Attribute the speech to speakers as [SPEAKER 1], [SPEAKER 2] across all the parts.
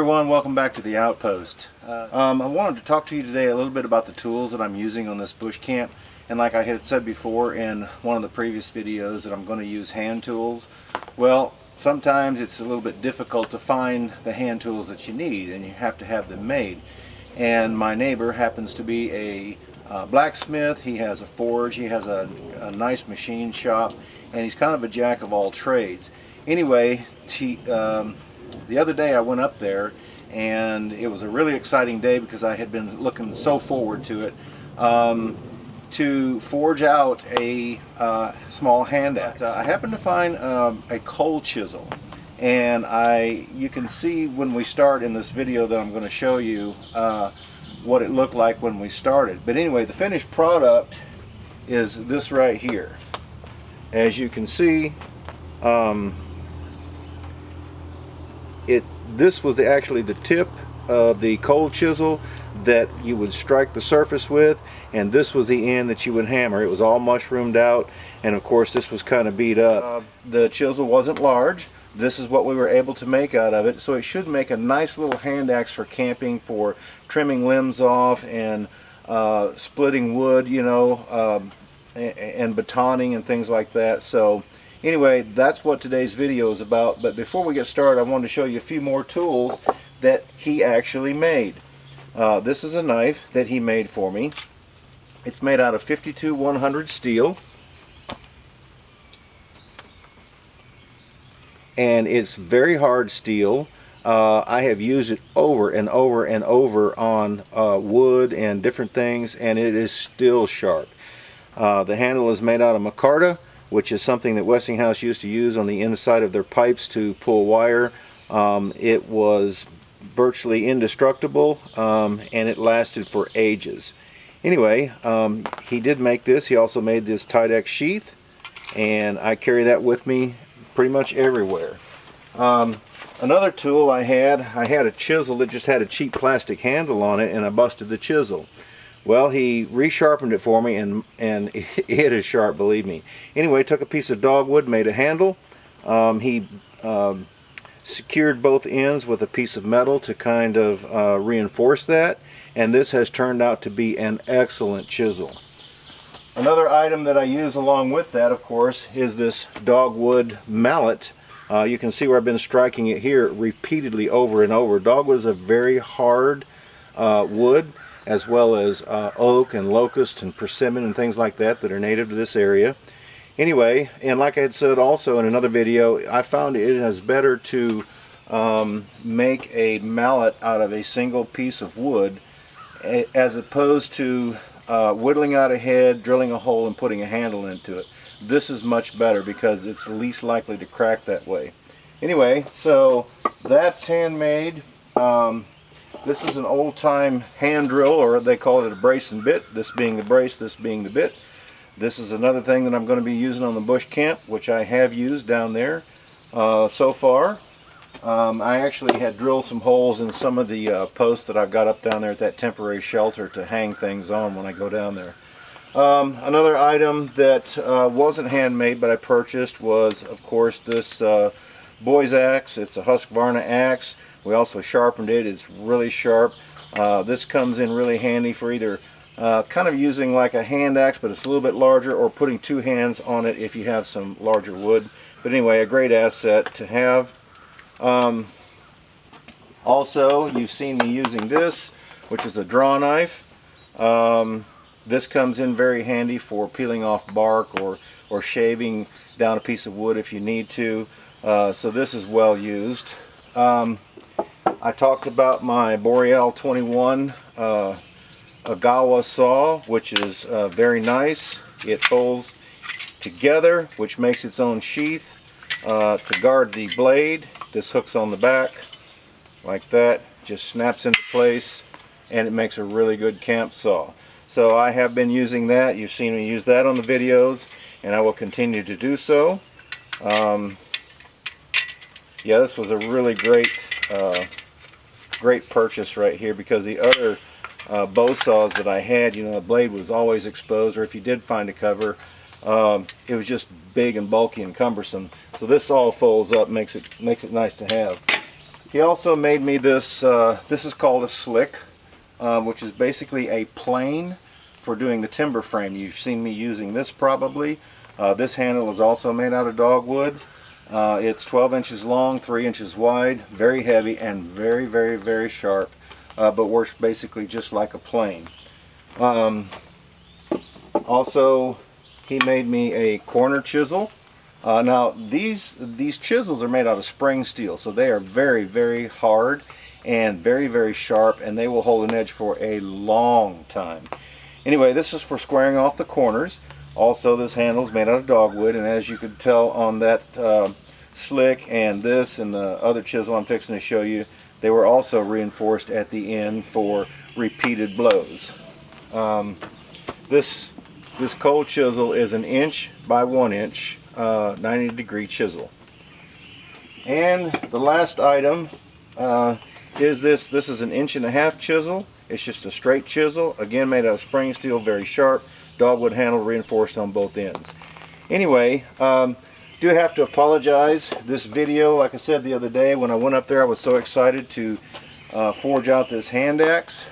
[SPEAKER 1] everyone, welcome back to the Outpost. I wanted to talk to you today a little bit about the tools that I'm using on this bush camp. And like I had said before in one of the previous videos, that I'm going to use hand tools. Well, sometimes it's a little bit difficult to find the hand tools that you need, and you have to have them made. And my neighbor happens to be a blacksmith. He has a forge, he has a nice machine shop, and he's kind of a jack of all trades. Anyway, the other day I went up there, and it was a really exciting day because I had been looking so forward to it, to forge out a small hand axe. I happened to find a coal chisel, and you can see when we start in this video that I'm going to show you what it looked like when we started. But anyway, the finished product is this right here. As you can see, this was actually the tip of the coal chisel that you would strike the surface with, and this was the end that you would hammer. It was all mushroomed out, and of course this was kind of beat up. The chisel wasn't large. This is what we were able to make out of it, so it should make a nice little hand axe for camping, for trimming limbs off and splitting wood, you know, and batoning and things like that. So anyway, that's what today's video is about. But before we get started, I wanted to show you a few more tools that he actually made. This is a knife that he made for me. It's made out of 52-100 steel, and it's very hard steel. I have used it over and over and over on wood and different things, and it is still sharp. The handle is made out of micarta, which is something that Westinghouse used to use on the inside of their pipes to pull wire. It was virtually indestructible, and it lasted for ages. Anyway, he did make this. He also made this Kydex sheath, and I carry that with me pretty much everywhere. Another tool I had a chisel that just had a cheap plastic handle on it, and I busted the chisel. Well, he resharpened it for me, and it is sharp, believe me. Anyway, took a piece of dogwood, made a handle. He secured both ends with a piece of metal to kind of reinforce that, and this has turned out to be an excellent chisel. Another item that I use along with that, of course, is this dogwood mallet. You can see where I've been striking it here repeatedly over and over. Dogwood is a very hard wood, as well as oak and locust and persimmon and things like that that are native to this area. Anyway, and like I had said also in another video, I found it is better to make a mallet out of a single piece of wood as opposed to whittling out a head, drilling a hole, and putting a handle into it. This is much better because it's least likely to crack that way. Anyway, so that's handmade. This is an old-time hand drill, or they call it a brace and bit. This being the brace, this being the bit. This is another thing that I'm going to be using on the bush camp, which I have used down there so far. I actually had drilled some holes in some of the posts that I've got up down there at that temporary shelter to hang things on when I go down there. Another item that wasn't handmade but I purchased was, of course, this boy's axe. It's a Husqvarna Axe. We also sharpened it. It's really sharp. This comes in really handy for either kind of using like a hand axe, but it's a little bit larger, or putting two hands on it if you have some larger wood. But anyway, a great asset to have. Also, you've seen me using this, which is a draw knife. This comes in very handy for peeling off bark or shaving down a piece of wood if you need to. So this is well used. I talked about my Boreal 21 Agawa saw, which is very nice. It folds together, which makes its own sheath to guard the blade. This hooks on the back like that, just snaps into place, and it makes a really good camp saw. So I have been using that. You've seen me use that on the videos, and I will continue to do so. Yeah, this was a really great purchase right here, because the other bow saws that I had, you know, the blade was always exposed, or if you did find a cover, it was just big and bulky and cumbersome. So this all folds up, makes it nice to have. He also made me this, this is called a slick, which is basically a plane for doing the timber frame. You've seen me using this probably. This handle is also made out of dogwood. It's 12 inches long, 3 inches wide, very heavy and very, very, very sharp, but works basically just like a plane. Also, he made me a corner chisel. Now these chisels are made out of spring steel, so they are very, very hard and very, very sharp, and they will hold an edge for a long time. Anyway, this is for squaring off the corners. Also, this handle is made out of dogwood, and as you could tell on that slick and this and the other chisel I'm fixing to show you, they were also reinforced at the end for repeated blows. This cold chisel is 1 inch by 1 inch 90-degree chisel. And the last item is this. This is 1.5 inch chisel. It's just a straight chisel, again made out of spring steel, very sharp, dogwood handle reinforced on both ends. Anyway, do have to apologize. This video, like I said the other day, when I went up there I was so excited to forge out this hand axe.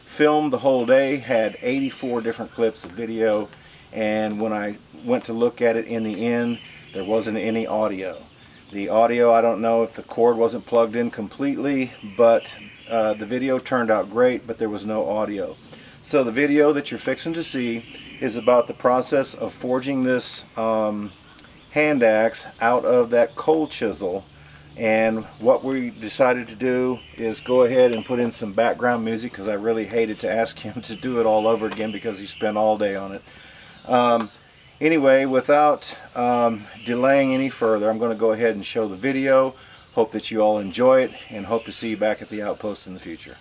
[SPEAKER 1] Filmed the whole day, had 84 different clips of video, and when I went to look at it in the end, there wasn't any audio. The audio, I don't know if the cord wasn't plugged in completely, but the video turned out great, but there was no audio. So the video that you're fixing to see is about the process of forging this hand axe out of that cold chisel. And what we decided to do is go ahead and put in some background music, because I really hated to ask him to do it all over again because he spent all day on it. Anyway, without delaying any further, I'm going to go ahead and show the video. Hope that you all enjoy it, and hope to see you back at the outpost in the future.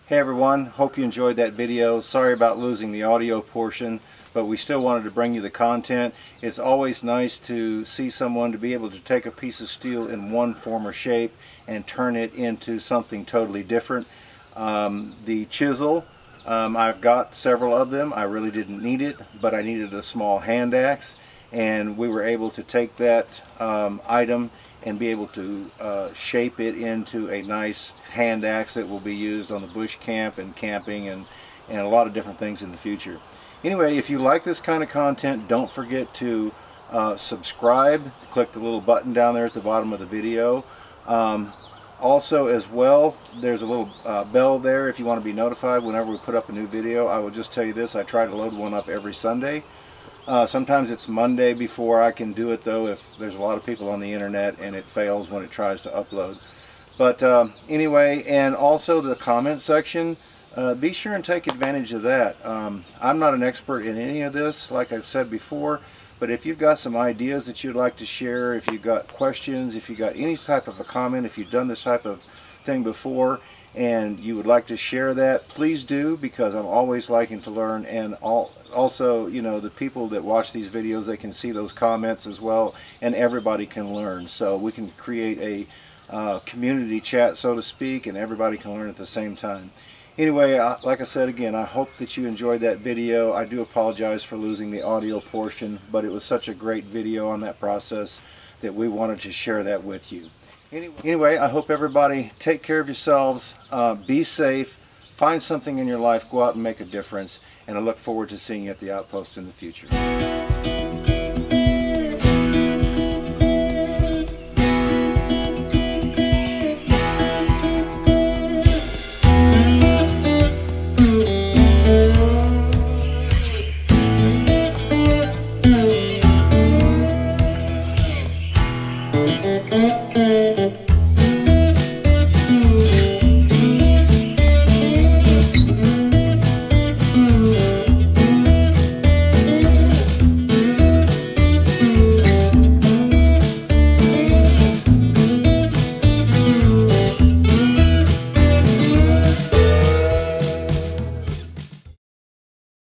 [SPEAKER 1] Hey everyone, hope you enjoyed that video. Sorry about losing the audio portion, but we still wanted to bring you the content. It's always nice to see someone to be able to take a piece of steel in one form or shape and turn it into something totally different. The chisel, I've got several of them. I really didn't need it, but I needed a small hand axe, and we were able to take that item and be able to shape it into a nice hand axe that will be used on the bush camp and camping and a lot of different things in the future. Anyway, if you like this kind of content, don't forget to subscribe. Click the little button down there at the bottom of the video. Also, as well, there's a little bell there if you want to be notified whenever we put up a new video. I will just tell you this, I try to load one up every Sunday. Sometimes it's Monday before I can do it, though, if there's a lot of people on the internet and it fails when it tries to upload. But anyway, and also the comment section, be sure and take advantage of that. I'm not an expert in any of this, like I've said before, but if you've got some ideas that you'd like to share, if you've got questions, if you've got any type of a comment, if you've done this type of thing before and you would like to share that, please do, because I'm always liking to learn. And also, you know, the people that watch these videos, they can see those comments as well, and everybody can learn. So we can create a community chat, so to speak, and everybody can learn at the same time. Anyway, like I said again, I hope that you enjoyed that video. I do apologize for losing the audio portion, but it was such a great video on that process that we wanted to share that with you. Anyway, I hope everybody take care of yourselves, be safe, find something in your life, go out and make a difference, and I look forward to seeing you at the outpost in the future.